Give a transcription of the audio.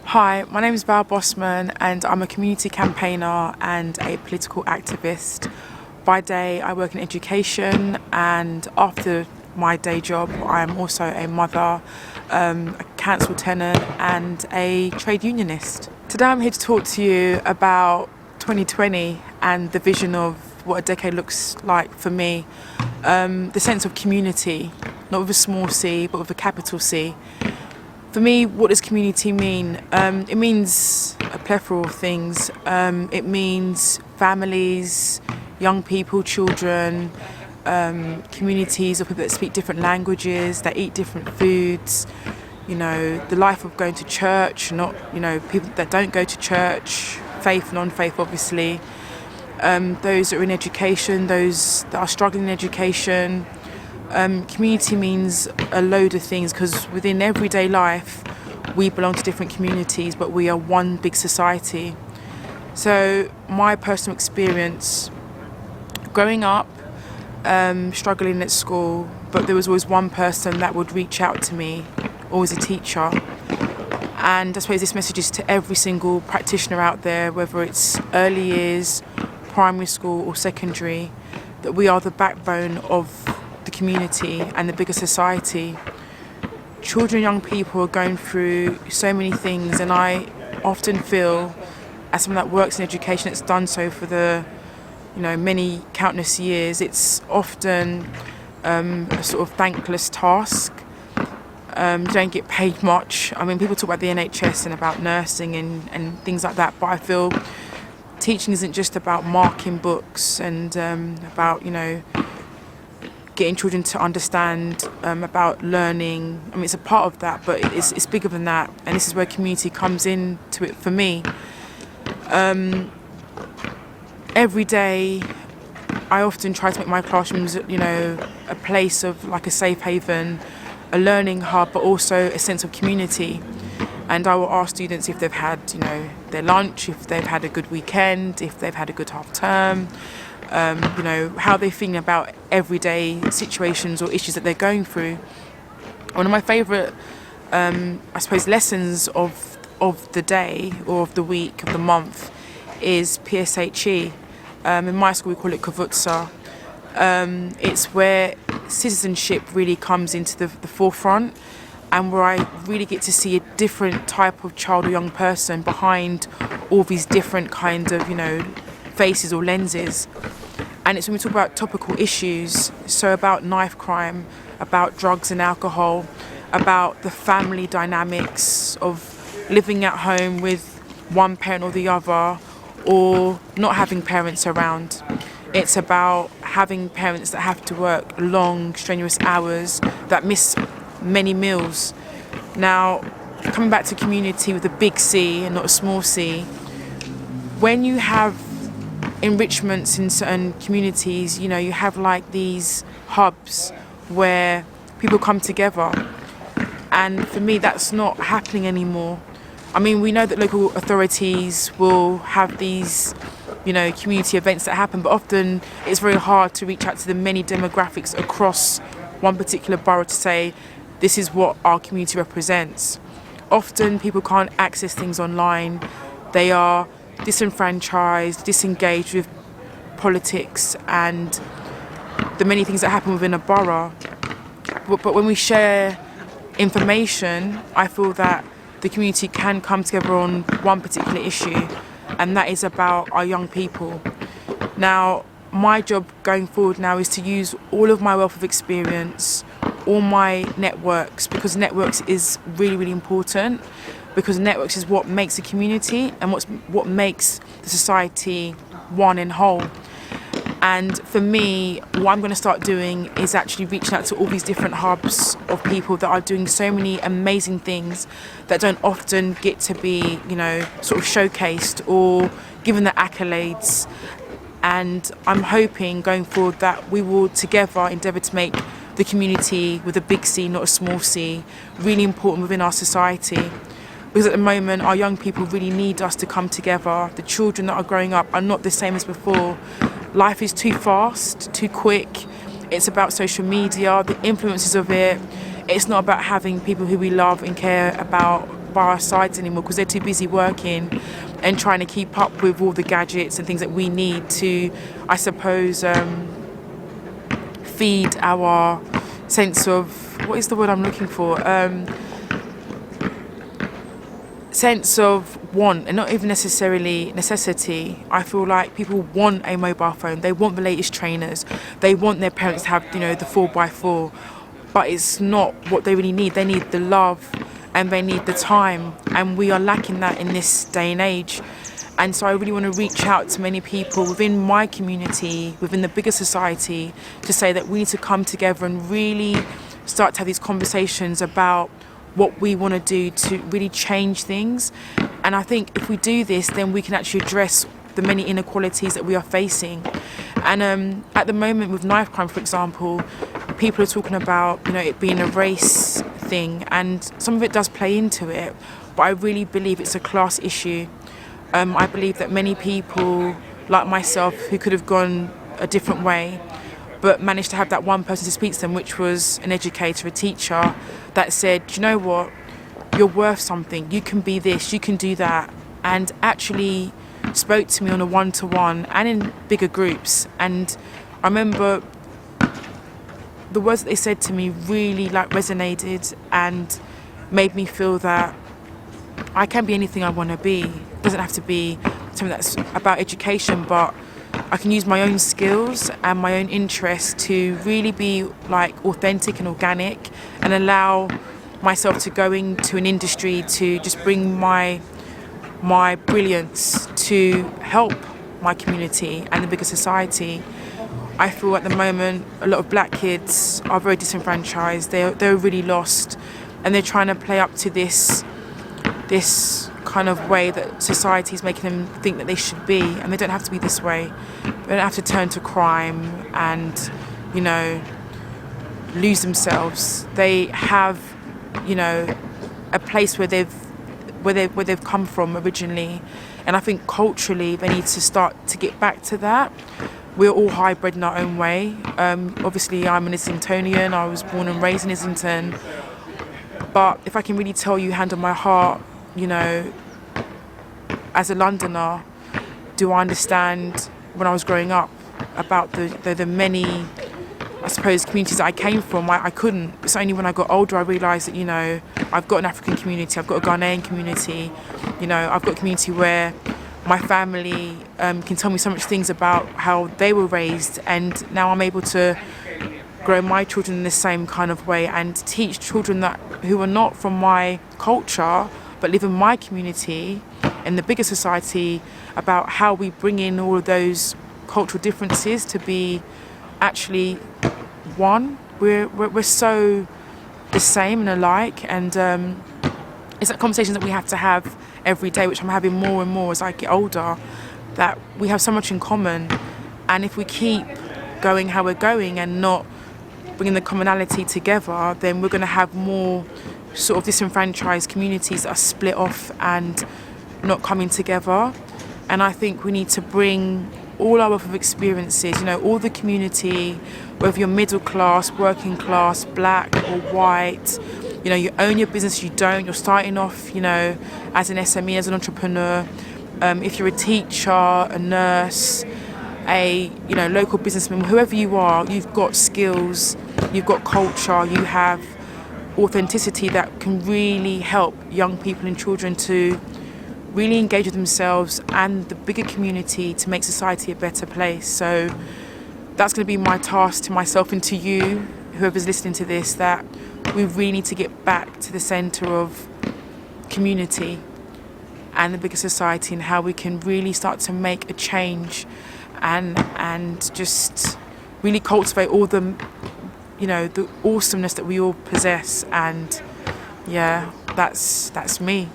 Hi, my name is Valerie Bossman and I'm a community campaigner and a political activist. By day I work in education, and after my day job I'm also a mother, a council tenant and a trade unionist. Today I'm here to talk to you about 2020 and the vision of what a decade looks like for me. The sense of community, not with a small c but with a capital C. For me, what does community mean? It means a plethora of things. It means families, young people, children, communities of people that speak different languages, that eat different foods, the life of going to church, not, people that don't go to church, faith, non-faith obviously, those that are in education, those that are struggling in education. Community means a load of things, because within everyday life we belong to different communities but we are one big society. So my personal experience growing up, struggling at school, but there was always one person that would reach out to me, always a teacher. And I suppose this message is to every single practitioner out there, whether it's early years, primary school or secondary, that we are the backbone of the community and the bigger society. Children and young people are going through so many things, and I often feel, as someone that works in education, that's done so for the many countless years, it's often a sort of thankless task. You don't get paid much. I mean, people talk about the NHS and about nursing and things like that, but I feel teaching isn't just about marking books and about getting children to understand about learning. I mean, it's a part of that, but it's bigger than that, and this is where community comes into it for me. Every day I often try to make my classrooms a place of like a safe haven, a learning hub, but also a sense of community. And I will ask students if they've had their lunch, if they've had a good weekend, if they've had a good half term, how they're feeling about everyday situations or issues that they're going through. One of my favourite, lessons of the day or of the week, of the month, is PSHE. In my school we call it Kvutsa. It's where citizenship really comes into the forefront, and where I really get to see a different type of child or young person behind all these different kind of, faces or lenses. And it's when we talk about topical issues, so about knife crime, about drugs and alcohol, about the family dynamics of living at home with one parent or the other, or not having parents around. It's about having parents that have to work long, strenuous hours, that miss many meals. Now, coming back to community with a big C and not a small c, when you have enrichments in certain communities, you have like these hubs where people come together, and for me that's not happening anymore. I mean, we know that local authorities will have these community events that happen, but often it's very hard to reach out to the many demographics across one particular borough to say this is what our community represents. Often people can't access things online. They are disenfranchised, disengaged with politics and the many things that happen within a borough. But when we share information, I feel that the community can come together on one particular issue, and that is about our young people. Now, my job going forward now is to use all of my wealth of experience, all my networks, because networks is really, really important, because networks is what makes a community and what makes the society one and whole. And for me, what I'm going to start doing is actually reaching out to all these different hubs of people that are doing so many amazing things that don't often get to be, sort of showcased or given the accolades. And I'm hoping going forward that we will together endeavour to make the community with a big C, not a small c, really important within our society. Because at the moment, our young people really need us to come together. The children that are growing up are not the same as before. Life is too fast, too quick. It's about social media, the influences of it. It's not about having people who we love and care about by our sides anymore because they're too busy working and trying to keep up with all the gadgets and things that we need to, I suppose, feed our sense of, what is the word I'm looking for? Sense of want, and not even necessarily necessity. I feel like people want a mobile phone, they want the latest trainers, they want their parents to have, the 4x4, but it's not what they really need. They need the love and they need the time, and we are lacking that in this day and age. And so I really want to reach out to many people within my community, within the bigger society, to say that we need to come together and really start to have these conversations about what we want to do to really change things. And I think if we do this, then we can actually address the many inequalities that we are facing. And at the moment with knife crime, for example, people are talking about, it being a race thing, and some of it does play into it, but I really believe it's a class issue. I believe that many people like myself who could have gone a different way but managed to have that one person to speak to them, which was an educator, a teacher, that said, you know what, you're worth something, you can be this, you can do that, and actually spoke to me on a one-to-one and in bigger groups. And I remember the words that they said to me really resonated and made me feel that I can be anything I want to be. It doesn't have to be something that's about education, but I can use my own skills and my own interests to really be authentic and organic, and allow myself to go into an industry to just bring my brilliance to help my community and the bigger society. I feel at the moment a lot of black kids are very disenfranchised. They're really lost, and they're trying to play up to this kind of way that society is making them think that they should be, and they don't have to be this way. They don't have to turn to crime and lose themselves. They have a place where they've come from originally, and I think culturally they need to start to get back to that. We're all hybrid in our own way. Obviously I'm an Islingtonian, I was born and raised in Islington, but if I can really tell you hand on my heart, as a Londoner, do I understand when I was growing up about the many, I suppose, communities that I came from? I couldn't. It's only when I got older I realised that, I've got an African community, I've got a Ghanaian community, I've got a community where my family can tell me so much things about how they were raised, and now I'm able to grow my children in the same kind of way and teach children who are not from my culture but live in my community in the bigger society about how we bring in all of those cultural differences to be actually one. We're so the same and alike, and it's that conversation that we have to have every day, which I'm having more and more as I get older, that we have so much in common. And if we keep going how we're going and not bringing the commonality together, then we're going to have more sort of disenfranchised communities that are split off and not coming together. And I think we need to bring all our wealth of experiences, all the community, whether you're middle class, working class, black or white, you own your business, you don't, you're starting off, as an SME, as an entrepreneur, if you're a teacher, a nurse, a local businessman, whoever you are, you've got skills, you've got culture, you have authenticity that can really help young people and children to really engage with themselves and the bigger community to make society a better place. So that's going to be my task to myself and to you, whoever's listening to this, that we really need to get back to the centre of community and the bigger society, and how we can really start to make a change and just really cultivate all the the awesomeness that we all possess. And yeah, that's me.